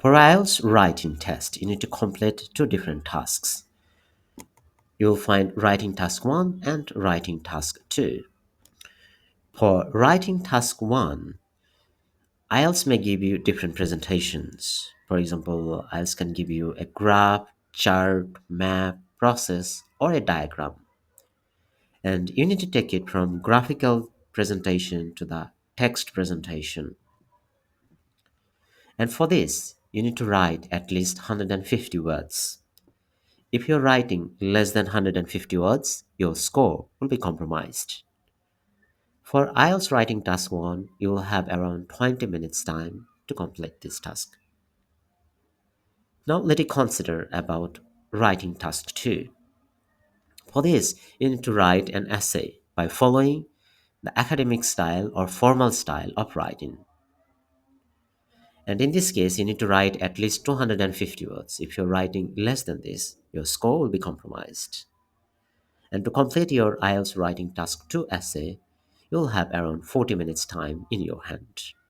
For IELTS writing test, you need to complete two different tasks. You'll find writing task 1 and writing task 2. For writing task 1, IELTS may give you different presentations. For example, IELTS can give you a graph, chart, map, process, or a diagram. And you need to take it from graphical presentation to the text presentation. And for this, you need to write at least 150 words. If you're writing less than 150 words, your score will be compromised. For IELTS writing task 1, you will have around 20 minutes time to complete this task. Now let us consider about writing task 2. For this, you need to write an essay by following the academic style or formal style of writing. And in this case, you need to write at least 250 words. If you're writing less than this, your score will be compromised. And to complete your IELTS writing task 2 essay, you'll have around 40 minutes time in your hand.